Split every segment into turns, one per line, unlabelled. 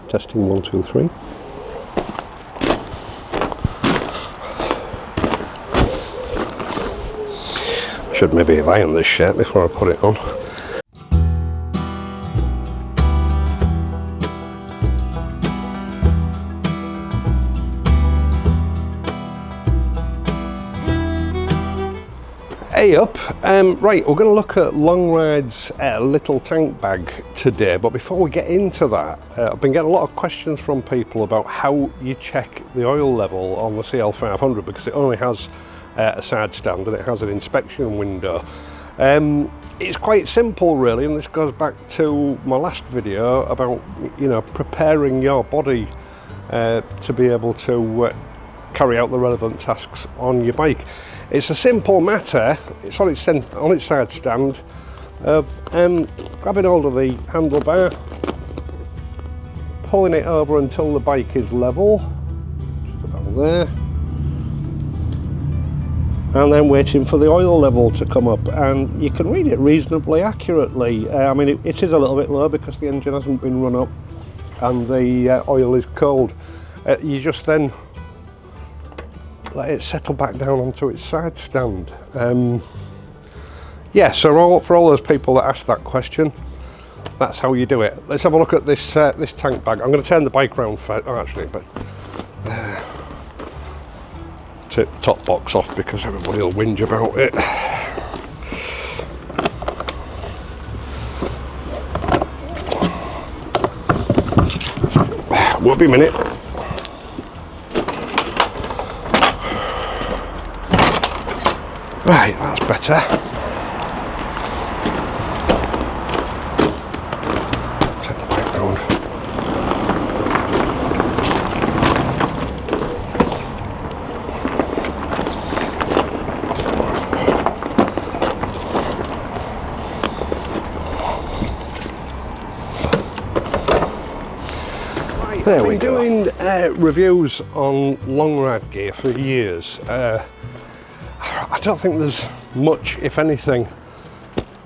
Testing 1, 2, 3. I should maybe have ironed this shirt before I put it on. Hey up, right, we're going to look at Longrides little tank bag today, but before we get into that, I've been getting a lot of questions from people about how you check the oil level on the CL500, because it only has a side stand and it has an inspection window. It's quite simple really, and this goes back to my last video about, you know, preparing your body to be able to carry out the relevant tasks on your bike. It's a simple matter. It's on its side stand of grabbing hold of the handlebar, pulling it over until the bike is level, about there, and then waiting for the oil level to come up. And you can read it reasonably accurately. I mean, it is a little bit low because the engine hasn't been run up and the oil is cold. You just then let it settle back down onto its side stand. Yeah, so for all those people that ask that question, that's how you do it. Let's have a look at this this tank bag. I'm going to turn the bike round first, actually, but take the top box off because everybody will whinge about it. Won't be a minute. Right, that's better. Take the bike round. Right, there we go. I've been doing reviews on long ride gear for years. I don't think there's much, if anything,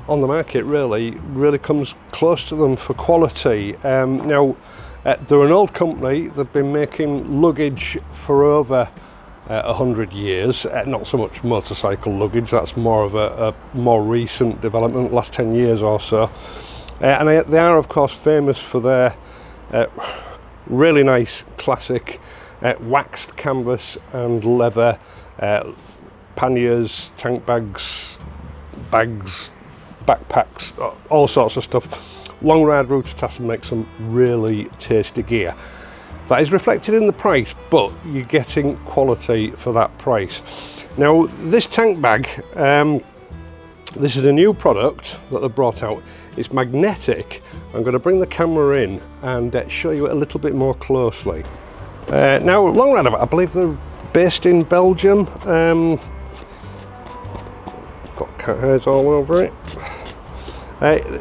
on the market really comes close to them for quality. Now, they're an old company. They've been making luggage for over 100 years. Not so much motorcycle luggage. That's more of a more recent development, last 10 years or so. And they are, of course, famous for their really nice classic waxed canvas and leather panniers, tank bags, backpacks, all sorts of stuff. Long Ride Router makes some really tasty gear. That is reflected in the price, but you're getting quality for that price. Now, this tank bag, this is a new product that they've brought out. It's magnetic. I'm going to bring the camera in and show you it a little bit more closely. Now, Long Ride, I believe they're based in Belgium. Got cat hairs all over it.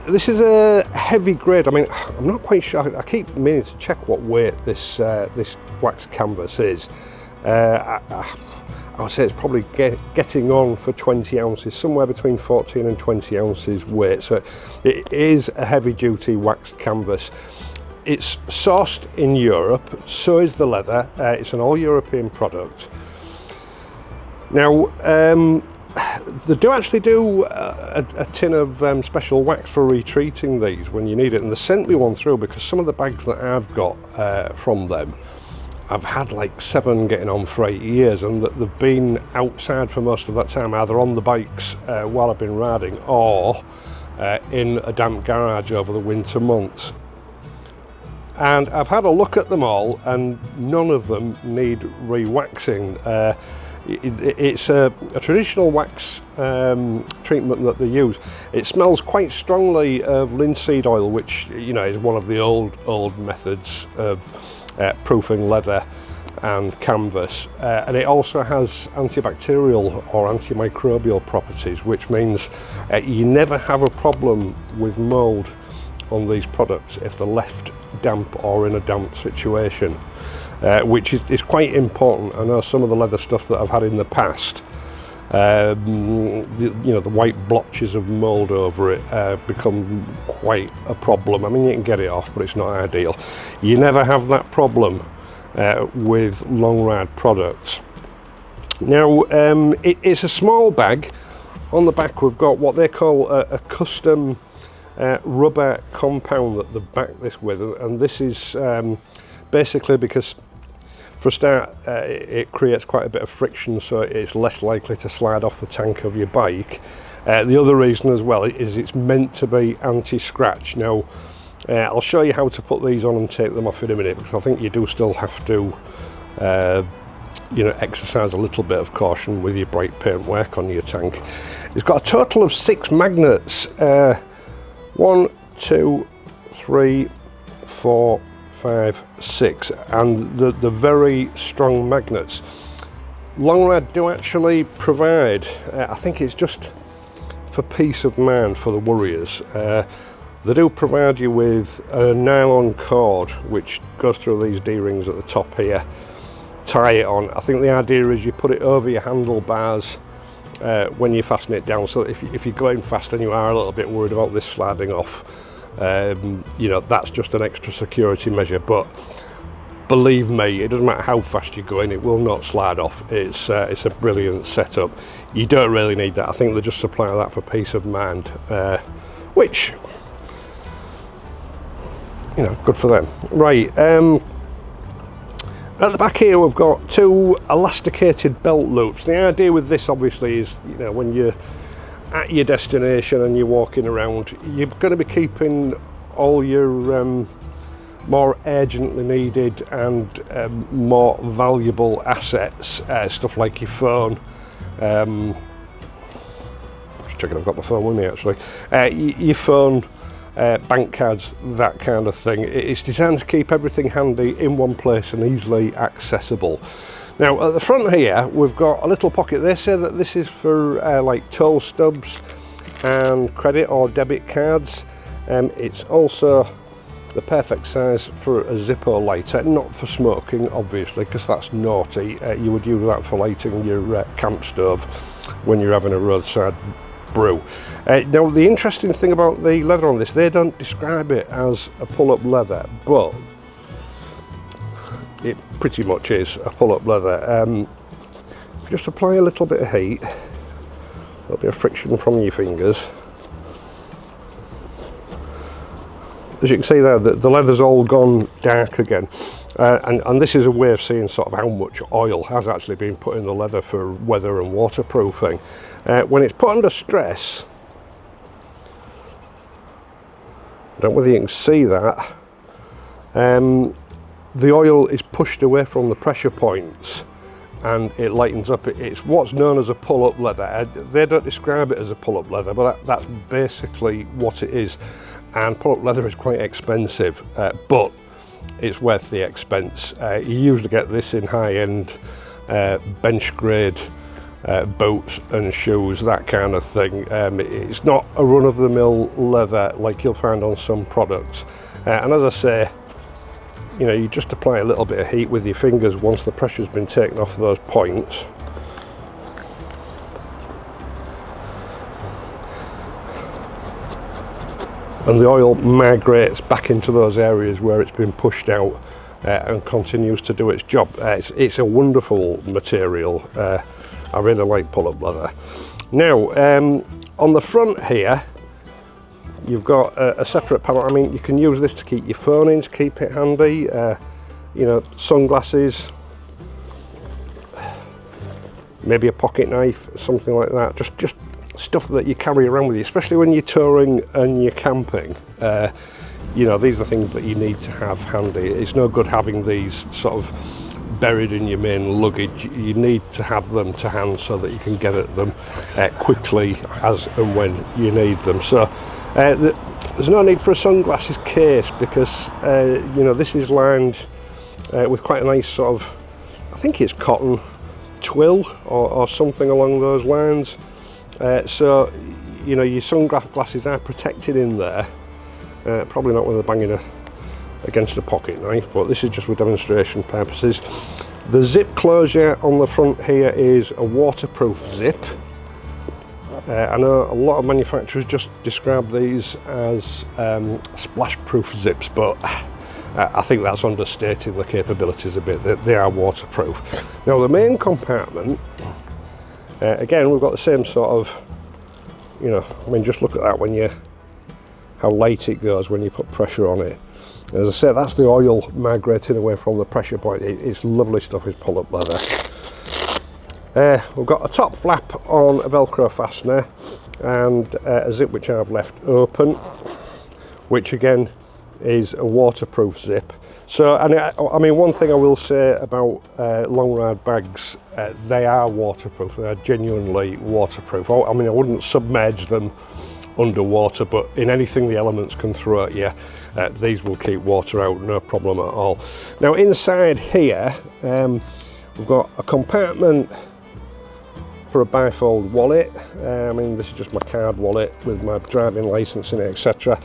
This is a heavy grade. I mean, I'm not quite sure. I keep meaning to check what weight this this wax canvas is. I would say it's probably getting on for 20 ounces, somewhere between 14 and 20 ounces weight. So it is a heavy duty waxed canvas. It's sourced in Europe, so is the leather. It's an all European product. Now, they do actually do a tin of special wax for retreating these when you need it, and they sent me one through because some of the bags that I've got from them, I've had like 7 getting on for 8 years, and they've been outside for most of that time, either on the bikes while I've been riding or in a damp garage over the winter months. And I've had a look at them all, and none of them need re-waxing. It's a traditional wax treatment that they use. It smells quite strongly of linseed oil, which, you know, is one of the old methods of proofing leather and canvas, and it also has antibacterial or antimicrobial properties, which means you never have a problem with mold on these products if they're left damp or in a damp situation, which is quite important. I know some of the leather stuff that I've had in the past the white blotches of mould over it become quite a problem. I mean, you can get it off, but it's not ideal. You never have that problem with Longride products. Now, it's a small bag. On the back we've got what they call a custom rubber compound that they back this with, and this is basically because, for a start, it creates quite a bit of friction, so it's less likely to slide off the tank of your bike. The other reason as well is it's meant to be anti-scratch. Now, I'll show you how to put these on and take them off in a minute, because I think you do still have to exercise a little bit of caution with your bright paint work on your tank. It's got a total of 6 magnets. 1, 2, 3, 4, 5, 6, and the very strong magnets. Longride do actually provide, I think it's just for peace of mind for the worriers, they do provide you with a nylon cord which goes through these D-rings at the top here. Tie it on. I think the idea is you put it over your handlebars when you fasten it down, so that if you're going fast and you are a little bit worried about this sliding off, that's just an extra security measure. But believe me, it doesn't matter how fast you're going, it will not slide off. It's a brilliant setup. You don't really need that. I think they just supply that for peace of mind, which, good for them. Right, at the back here we've got 2 elasticated belt loops. The idea with this obviously is, when you're at your destination and you're walking around, you're going to be keeping all your more urgently needed and more valuable assets, stuff like your phone. Just checking I've got my phone with me actually. Your phone, bank cards, that kind of thing. It's designed to keep everything handy in one place and easily accessible. Now at the front here we've got a little pocket. They say that this is for like toll stubs and credit or debit cards. It's also the perfect size for a Zippo lighter, not for smoking obviously, because that's naughty. You would use that for lighting your camp stove when you're having a roadside brew. Now the interesting thing about the leather on this, they don't describe it as a pull-up leather, but it pretty much is a pull-up leather. If you just apply a little bit of heat, there'll be a friction from your fingers. As you can see there, the leather's all gone dark again, and this is a way of seeing sort of how much oil has actually been put in the leather for weather and waterproofing. When it's put under stress, I don't know whether you can see that, the oil is pushed away from the pressure points and it lightens up. It's what's known as a pull-up leather. They don't describe it as a pull-up leather, but that's basically what it is. And pull-up leather is quite expensive, but it's worth the expense. You usually get this in high-end bench grade boots and shoes, that kind of thing. It's not a run-of-the-mill leather like you'll find on some products. And as I say, you just apply a little bit of heat with your fingers once the pressure's been taken off those points. And the oil migrates back into those areas where it's been pushed out and continues to do its job. It's a wonderful material. I really like pull-up leather. Now, on the front here, you've got a separate panel. I mean, you can use this to keep your phone in, to keep it handy. Sunglasses, maybe a pocket knife, something like that. Just stuff that you carry around with you, especially when you're touring and you're camping. These are things that you need to have handy. It's no good having these sort of buried in your main luggage. You need to have them to hand so that you can get at them quickly as and when you need them. So there's no need for a sunglasses case, because this is lined with quite a nice sort of, I think it's cotton twill or something along those lines. So your sunglasses are protected in there. Probably not when they're banging against a pocket knife, but this is just for demonstration purposes. The zip closure on the front here is a waterproof zip. I know a lot of manufacturers just describe these as splash-proof zips, but I think that's understating the capabilities a bit. They are waterproof. Now the main compartment, again, we've got the same sort of, you know, I mean, just look at that how light it goes when you put pressure on it. As I said, that's the oil migrating away from the pressure point. It's lovely stuff, it's pull-up leather. We've got a top flap on a Velcro fastener and a zip which I've left open, which again is a waterproof zip. So, and I mean, one thing I will say about long ride bags, they are waterproof. They are genuinely waterproof. I mean, I wouldn't submerge them underwater, but in anything the elements can throw at you, these will keep water out, no problem at all. Now inside here, we've got a compartment for a bifold wallet. I mean, this is just my card wallet with my driving license in it, etc.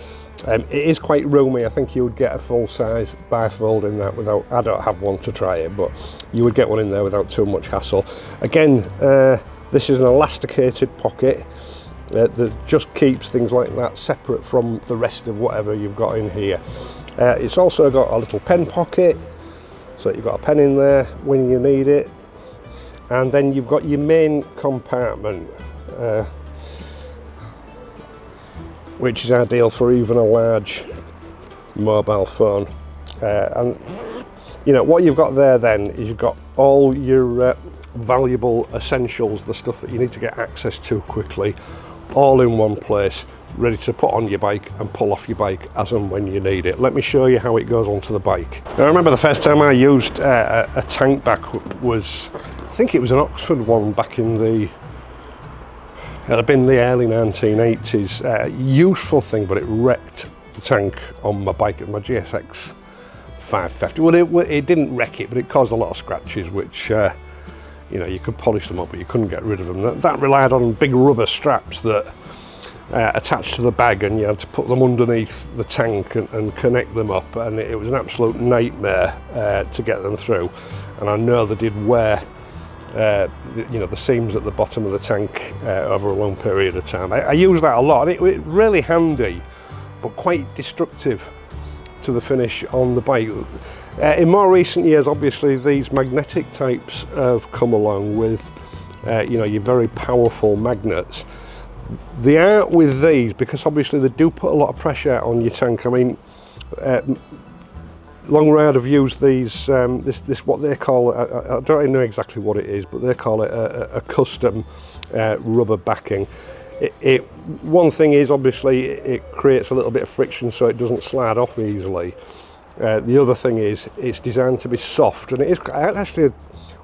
It is quite roomy. I think you would get a full-size bifold in that without, I don't have one to try it, but you would get one in there without too much hassle. Again, this is an elasticated pocket that just keeps things like that separate from the rest of whatever you've got in here. It's also got a little pen pocket, so you've got a pen in there when you need it. And then you've got your main compartment, which is ideal for even a large mobile phone. And you know what you've got there then is you've got all your valuable essentials, the stuff that you need to get access to quickly, all in one place, ready to put on your bike and pull off your bike as and when you need it. Let me show you how it goes onto the bike. Now, I remember the first time I used a tank bag was, I think it was an Oxford one back in the, it had been the early 1980s. Useful thing, but it wrecked the tank on my bike, my GSX 550. Well, it didn't wreck it, but it caused a lot of scratches, which you know, you could polish them up, but you couldn't get rid of them. That relied on big rubber straps that attached to the bag, and you had to put them underneath the tank and connect them up, and it was an absolute nightmare to get them through. And I know they did wear you know, the seams at the bottom of the tank over a long period of time. I use that a lot, and it's really handy, but quite destructive to the finish on the bike. In more recent years, obviously, these magnetic types have come along with, you know, your very powerful magnets. The art with these, because obviously they do put a lot of pressure on your tank. I mean, Longride have used these, this what they call, I don't even know exactly what it is, but they call it a custom rubber backing. One thing is, obviously, it creates a little bit of friction so it doesn't slide off easily. The other thing is, it's designed to be soft, and it is actually,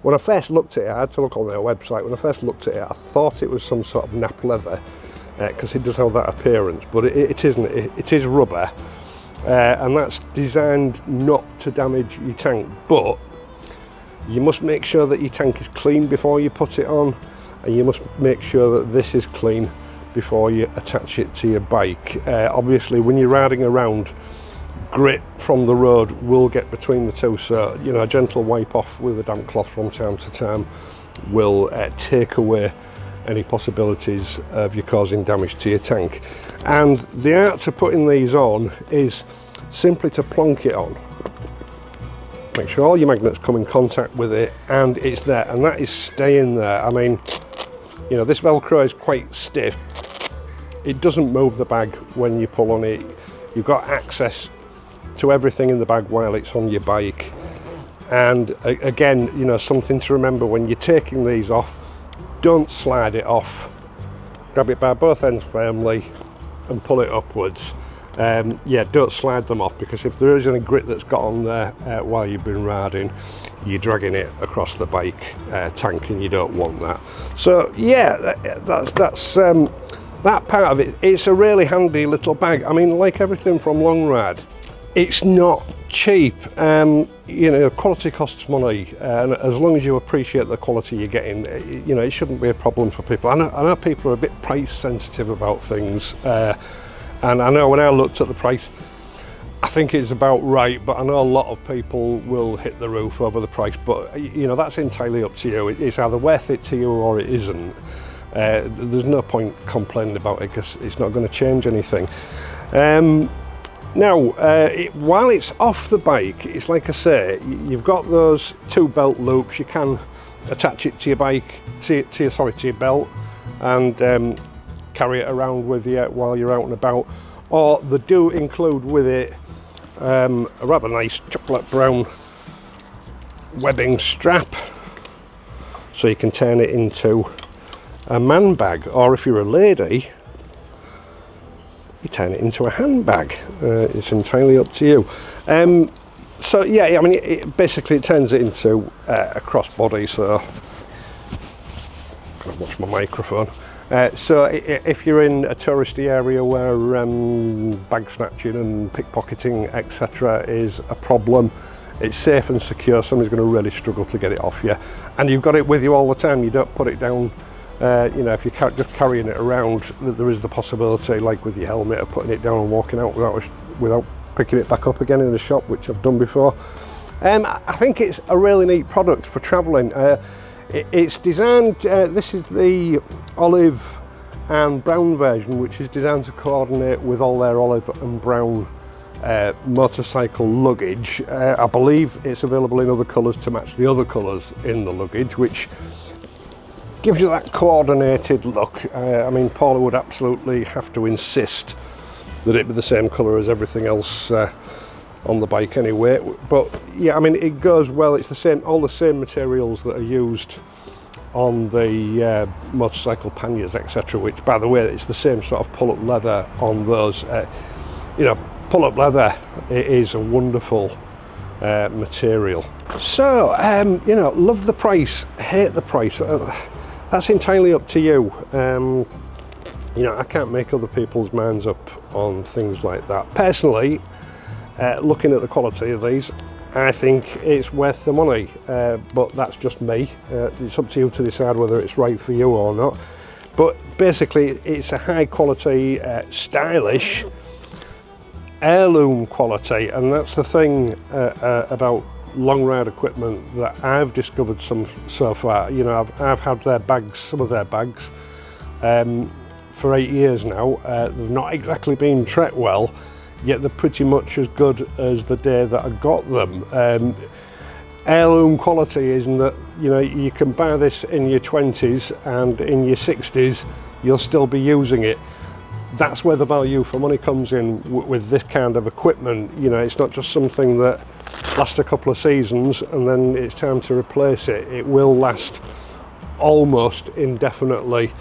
when I first looked at it, I had to look on their website. When I first looked at it, I thought it was some sort of nap leather, because it does have that appearance, but it isn't. It is rubber, and that's designed not to damage your tank, but you must make sure that your tank is clean before you put it on, and you must make sure that this is clean before you attach it to your bike. Obviously, when you're riding around, grit from the road will get between the two, so you know, a gentle wipe off with a damp cloth from time to time will take away any possibilities of you causing damage to your tank. And the art to putting these on is simply to plonk it on. Make sure all your magnets come in contact with it, and it's there, and that is staying there. I mean, you know, this Velcro is quite stiff. It doesn't move the bag when you pull on it. You've got access to everything in the bag while it's on your bike. And again, you know, something to remember when you're taking these off, don't slide it off. Grab it by both ends firmly and pull it upwards. Yeah, don't slide them off, because if there is any grit that's got on there while you've been riding, you're dragging it across the bike tank, and you don't want that. So yeah, that's that part of it. It's a really handy little bag. I mean, like everything from Longride, it's not cheap. You know, quality costs money, and as long as you appreciate the quality you're getting, you know, it shouldn't be a problem for people. I know people are a bit price sensitive about things, and I know when I looked at the price, I think it's about right, but I know a lot of people will hit the roof over the price, but you know, that's entirely up to you. It's either worth it to you or it isn't. There's no point complaining about it because it's not going to change anything. Now, while it's off the bike, it's like I say, you've got those 2 belt loops. You can attach it to your bike, to your belt, and carry it around with you while you're out and about. Or they do include with it a rather nice chocolate brown webbing strap, so you can turn it into a man bag, or if you're a lady, you turn it into a handbag. It's entirely up to you. So yeah, I mean, basically it turns it into a crossbody. So I'm gonna watch my microphone. So if you're in a touristy area where bag snatching and pickpocketing etc. is a problem, it's safe and secure. Somebody's going to really struggle to get it off you, and you've got it with you all the time. You don't put it down. You know, if you're just carrying it around, there is the possibility, like with your helmet, of putting it down and walking out without picking it back up again in the shop, which I've done before. I think it's a really neat product for travelling. It's designed, this is the olive and brown version, which is designed to coordinate with all their olive and brown motorcycle luggage. I believe it's available in other colours to match the other colours in the luggage, which gives you that coordinated look. I mean, Paula would absolutely have to insist that it be the same colour as everything else on the bike anyway, but yeah, I mean, it goes well. It's the same, all the same materials that are used on the motorcycle panniers etc., which, by the way, it's the same sort of pull-up leather on those. You know, pull-up leather, it is a wonderful material. So you know, love the price, hate the price, that's entirely up to you. You know, I can't make other people's minds up on things like that. Personally, looking at the quality of these, I think it's worth the money, but that's just me. It's up to you to decide whether it's right for you or not. But basically, it's a high quality, stylish, heirloom quality, and that's the thing about long ride equipment that I've discovered so far. You know, I've had their bags, some of their bags, for 8 years now. They've not exactly been treated well, yet they're pretty much as good as the day that I got them. Heirloom quality is in that, you know, you can buy this in your 20s and in your 60s you'll still be using it. That's where the value for money comes in with this kind of equipment. You know, it's not just something that lasts a couple of seasons and then it's time to replace it. It will last almost indefinitely,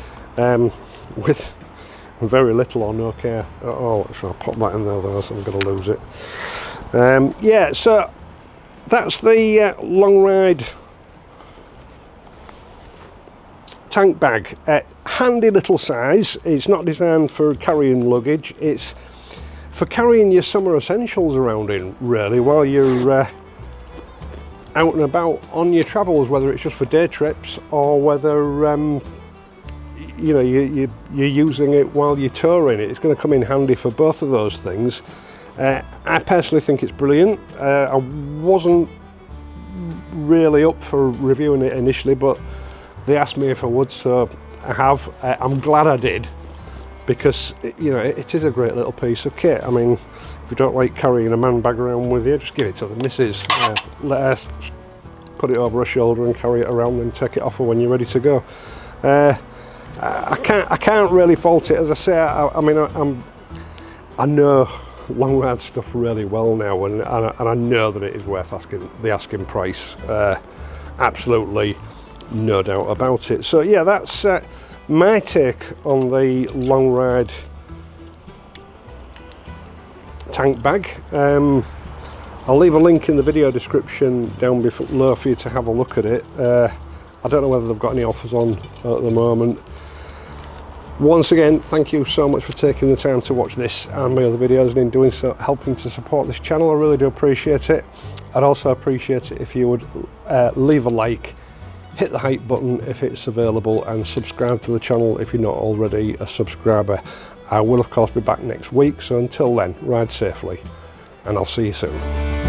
with very little or no care at all. So I'll pop that in there, otherwise I'm going to lose it. Yeah, so that's the long ride tank bag. Handy little size. It's not designed for carrying luggage, it's for carrying your summer essentials around in, really, while you're out and about on your travels, whether it's just for day trips or whether you know, you're using it while you're touring. It's going to come in handy for both of those things. I personally think it's brilliant. I wasn't really up for reviewing it initially, but they asked me if I would, so I have. I'm glad I did, because you know, it is a great little piece of kit. I mean, if you don't like carrying a man bag around with you, just give it to the missus. Let her put it over her shoulder and carry it around, and take it off her when you're ready to go. I can't really fault it. As I say, I mean, I know long ride stuff really well now, and I know that it is worth the asking price. Absolutely, no doubt about it. So yeah, that's my take on the long ride tank bag. I'll leave a link in the video description down below for you to have a look at it. I don't know whether they've got any offers on at the moment. Once again, thank you so much for taking the time to watch this and my other videos, and in doing so helping to support this channel. I really do appreciate it. I'd also appreciate it if you would leave a like, hit the hype button if it's available, and subscribe to the channel if you're not already a subscriber. I will of course be back next week, so until then, ride safely and I'll see you soon.